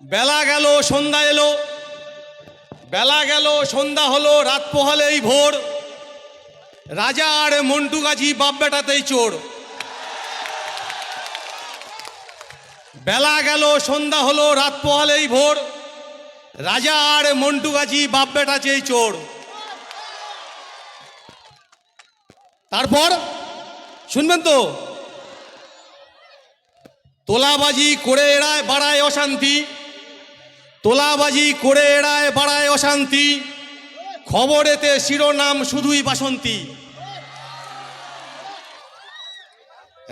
বেলা গেল সন্ধ্যা এলো, বেলা গেল সন্ধ্যা হলো, রাত পোহালেই ভোর। রাজা আর মন্টু গাজী বাপ বেটাতেই চোর। বেলা গেল সন্ধ্যা হলো, রাত পোহালেই ভোর। রাজা আর মন্টু গাজী বাপ বেটাতেই চোর। তারপর শুনবেন তো, তোলাবাজি করে এড়ায় বাড়ায় অশান্তি, তোলাবাজি করে এড়ায় বাড়ায় অশান্তি। খবরেতে শিরোনাম শুধুই বাসন্তী।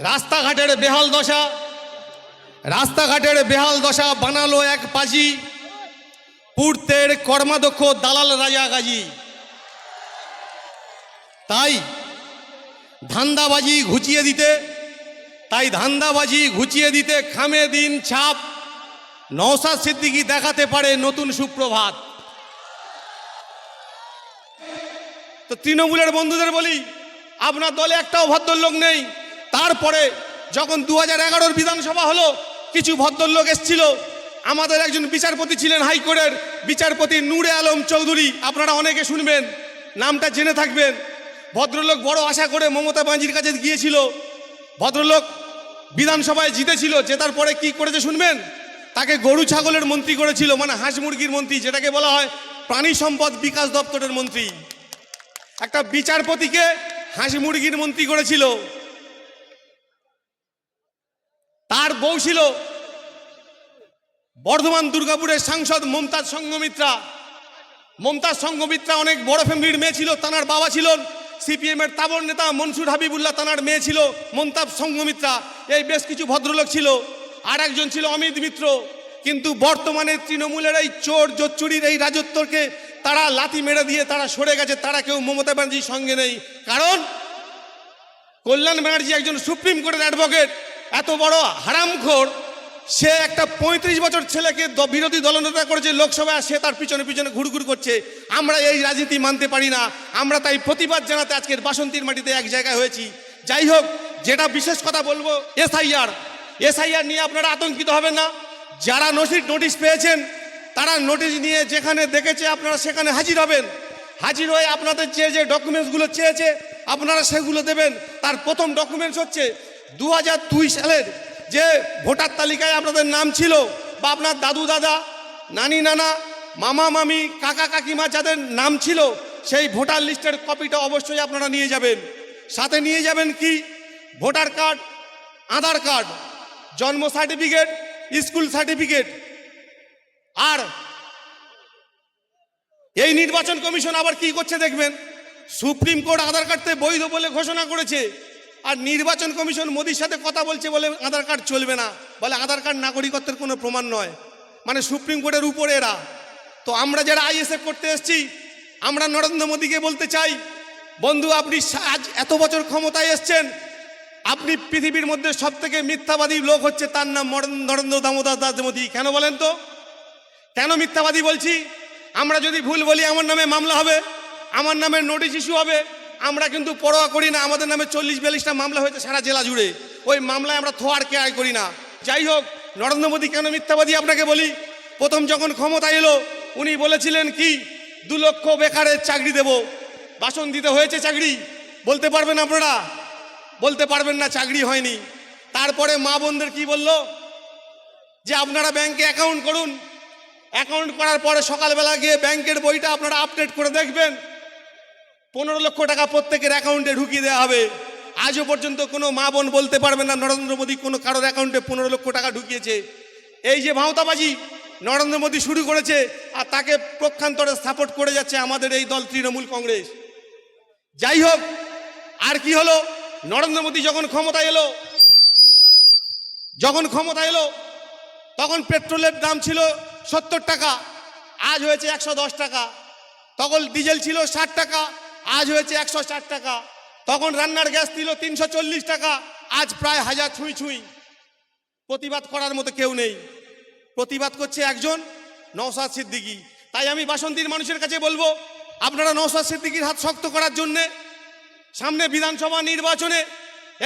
রাস্তাঘাটের বেহাল দশা, রাস্তাঘাটের বেহাল দশা বানালো এক পাজি। পূর্তের কর্মাধ্যক্ষ দালাল রাজা গাজী। তাই ধান্দাবাজি ঘুচিয়ে দিতে, তাই ধান্দাবাজি ঘুচিয়ে দিতে খামে দিন ছাপ। নওশাদ সিদ্দিকী দেখাতে পারে নতুন সুপ্রভাত। তো তৃণমূলের বন্ধুদের বলি, আপনার দলে একটাও ভদ্রলোক নেই। তারপরে যখন 2011 বিধানসভা হলো, কিছু ভদ্রলোক এসেছিল। আমাদের একজন বিচারপতি ছিলেন হাইকোর্টের, বিচারপতি নূরে আলম চৌধুরী, আপনারা অনেকে শুনবেন, নামটা জেনে থাকবেন। ভদ্রলোক বড় আশা করে মমতা ব্যানার্জির কাছে গিয়েছিল। ভদ্রলোক বিধানসভায় জিতেছিল, জেতার পরে কি করেছে শুনবেন? তাকে গরু ছাগলের মন্ত্রী করেছিল, মানে হাঁস মুরগির মন্ত্রী, যেটাকে বলা হয় প্রাণী সম্পদ বিকাশ দপ্তরের মন্ত্রী। একটা বিচারপতিকে হাঁস মুরগির মন্ত্রী করেছিল। তার বউ ছিল বর্ধমান দুর্গাপুরের সাংসদ মমতাজ সংঘমিত্রা। মমতাজ সংঘমিত্রা অনেক বড় ফ্যামিলির মেয়ে ছিল। তানার বাবা ছিল সিপিএম এর তাবড় নেতা মনসুর হাবিবুল্লাহ, তানার মেয়ে ছিল মমতাজ সংঘমিত্রা। এই বেশ কিছু ভদ্রলোক ছিল। আর একজন ছিল অমিত মিত্র। কিন্তু বর্তমানে তৃণমূলের এই চোর জোচ্চুরির এই রাজত্বকে তারা লাথি মেরে দিয়ে তারা সরে গেছে। তারা কেউ মমতা ব্যানার্জির সঙ্গে নেই। কারণ কল্যাণ ব্যানার্জি একজন সুপ্রিম কোর্টের অ্যাডভোকেট, এত বড় হারামখোর। সে একটা 35 বছর ছেলেকে বিরোধী দলনেতা করেছে লোকসভায়, সে তার পিছনে পিছনে ঘুরঘুর করছে। আমরা এই রাজনীতি মানতে পারি না। আমরা তাই প্রতিবাদ জানাতে আজকের বাসন্তীর মাটিতে এক জায়গায় হয়েছি। যাই হোক, যেটা বিশেষ কথা বলবো, এসআইআর নিয়ে আপনারা আতঙ্কিত হবেন না। যারা নোটিশ পেয়েছেন তারা নোটিশ নিয়ে যেখানে দেখেছে আপনারা সেখানে হাজির হবেন। হাজির হয়ে আপনাদের যে ডকুমেন্টসগুলো চেয়েছে আপনারা সেগুলো দেবেন। তার প্রথম ডকুমেন্টস হচ্ছে 2002 সালের যে ভোটার তালিকায় আপনাদের নাম ছিল, বা আপনার দাদু দাদা, নানি নানা, মামা মামি, কাকা কাকিমা যাদের নাম ছিল, সেই ভোটার লিস্টের কপিটা অবশ্যই আপনারা নিয়ে যাবেন। সাথে নিয়ে যাবেন কি? ভোটার কার্ড, আধার কার্ড, জন্ম সার্টিফিকেট, স্কুল সার্টিফিকেট। আর এই নির্বাচন কমিশন আবার কি করছে দেখবেন, সুপ্রিম কোর্ট আধার কার্ডতে বৈধ বলে ঘোষণা করেছে, আর নির্বাচন কমিশন মোদির সাথে কথা বলছে বলে আধার কার্ড চলবে না, বলে আধার কার্ড নাগরিকত্বের কোনো প্রমাণ নয়। মানে সুপ্রিম কোর্টের উপরে এরা। তো আমরা যারা আইএসএফ করতে এসেছি, আমরা নরেন্দ্র মোদীকে বলতে চাই, বন্ধু আপনি আজ এত বছর ক্ষমতায় এসছেন, আপনি পৃথিবীর মধ্যে সব থেকে মিথ্যাবাদী লোক হচ্ছে, তার নাম নরেন্দ্র দামোদর দাস মোদী। কেন বলেন তো, কেন মিথ্যাবাদী বলছি? আমরা যদি ভুল বলি আমার নামে মামলা হবে, আমার নামে নোটিশ ইস্যু হবে। আমরা কিন্তু পরোয়া করি না। আমাদের নামে 40-42টা মামলা হয়েছে সারা জেলা জুড়ে। ওই মামলায় আমরা থোয়ার কেয়ার করি না। যাই হোক, নরেন্দ্র মোদী কেন মিথ্যাবাদী আপনাকে বলি। প্রথম যখন ক্ষমতায় এলো উনি বলেছিলেন কি, 2 লক্ষ বেকারের চাকরি দেব। ভাষণ দিতে হয়েছে চাকরি, বলতে পারবেন আপনারা? বলতে পারবেন না, চাকরি হয়নি। তারপরে মা বোনদের কি বলল, যে আপনারা ব্যাংকে অ্যাকাউন্ট করুন। অ্যাকাউন্ট করার পরে সকালবেলা গিয়ে ব্যাংকের বইটা আপনারা আপডেট করে দেখবেন, 15 লক্ষ টাকা প্রত্যেকের অ্যাকাউন্টে ঢুকিয়ে দেওয়া হবে। আজও পর্যন্ত কোনো মা বোন বলতে পারবেন না নরেন্দ্র মোদী কোনো কারোর অ্যাকাউন্টে 15 লক্ষ টাকা ঢুকিয়েছে। এই যে ভাঁওতাবাজি নরেন্দ্র মোদী শুরু করেছে, আর তাকে পক্ষান্তরে সাপোর্ট করে যাচ্ছে আমাদের এই দল তৃণমূল কংগ্রেস। যাই হোক, আর কি হলো, নরেন্দ্র মোদী যখন ক্ষমতায় এলো তখন পেট্রোলের দাম ছিল 70 টাকা, আজ হয়েছে 110 টাকা। তখন ডিজেল ছিল 60 টাকা, আজ হয়েছে 160 টাকা। তখন রান্নার গ্যাস ছিল 340 টাকা, আজ প্রায় 1000 ছুঁই। প্রতিবাদ করার মতো কেউ নেই। প্রতিবাদ করছে একজন, নওশাদ সিদ্দিকী। তাই আমি বাসন্তীর মানুষের কাছে বলবো, আপনারা নওশাদ সিদ্দিকীর হাত শক্ত করার জন্যে সামনে বিধানসভা নির্বাচনে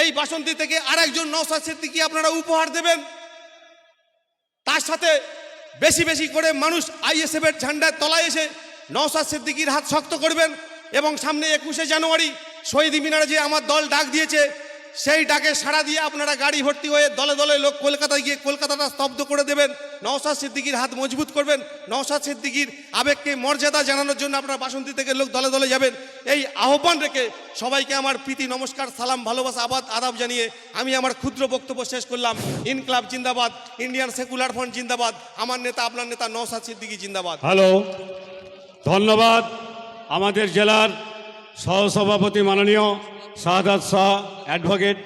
এই বাসন্তী থেকে আরেকজন নওশাদ সিদ্দিকী আপনারা উপহার দেবেন। তার সাথে বেশি বেশি করে মানুষ আইএসএফ এর ঝান্ডার তলায় এসে নওশাদ সিদ্দিকীর হাত শক্ত করবেন এবং সামনে 21শে জানুয়ারি শহীদ মিনারে যে আমার দল ডাক দিয়েছে সেই ডাকে সাড়া দিয়ে আপনারা গাড়ি ভর্তি হয়ে দলে দলে লোক কলকাতায় গিয়ে কলকাতাটা স্তব্ধ করে দেবেন, নওশাদ সিদ্দিকীর হাত মজবুত করবেন, নওশাদ সিদ্দিকীর আবেগকে মর্যাদা জানানোর জন্য আপনারা বাসন্তী থেকে লোক দলে দলে যাবেন। এই আহ্বান রেখে সবাইকে আমার প্রীতি নমস্কার, সালাম, ভালোবাসা, আদাব জানিয়ে আমি আমার ক্ষুদ্র বক্তব্য শেষ করলাম। ইনকলাব জিন্দাবাদ, ইন্ডিয়ান সেকুলার ফ্রন্ট জিন্দাবাদ, আমার নেতা আপনার নেতা নওশাদ সিদ্দিকী জিন্দাবাদ। হ্যালো, ধন্যবাদ আমাদের জেলার সহসভাপতি মাননীয় শাহাদাত শাহ অ্যাডভোকেট,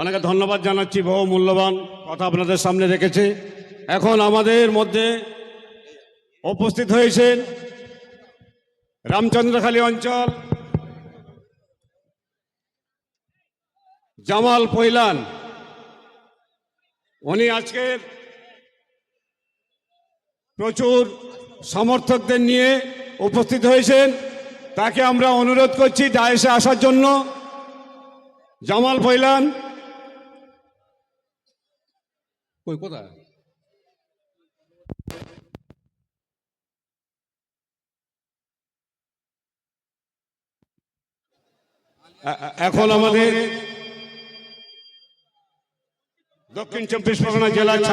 অনেকে ধন্যবাদ জানাচ্ছি, বহু মূল্যবান কথা আপনাদের সামনে রেখেছে। এখন আমাদের মধ্যে উপস্থিত হয়েছেন রামচন্দ্রখালী অঞ্চল জামাল পৈলান। উনি আজকের প্রচুর সমর্থকদের নিয়ে উপস্থিত হয়েছেন, তাকে আমরা অনুরোধ করছি ডায়েসে আসার জন্য। জামাল পৈলান কোথায়? এখন আমাদের দক্ষিণ 24 পরগনা জেলা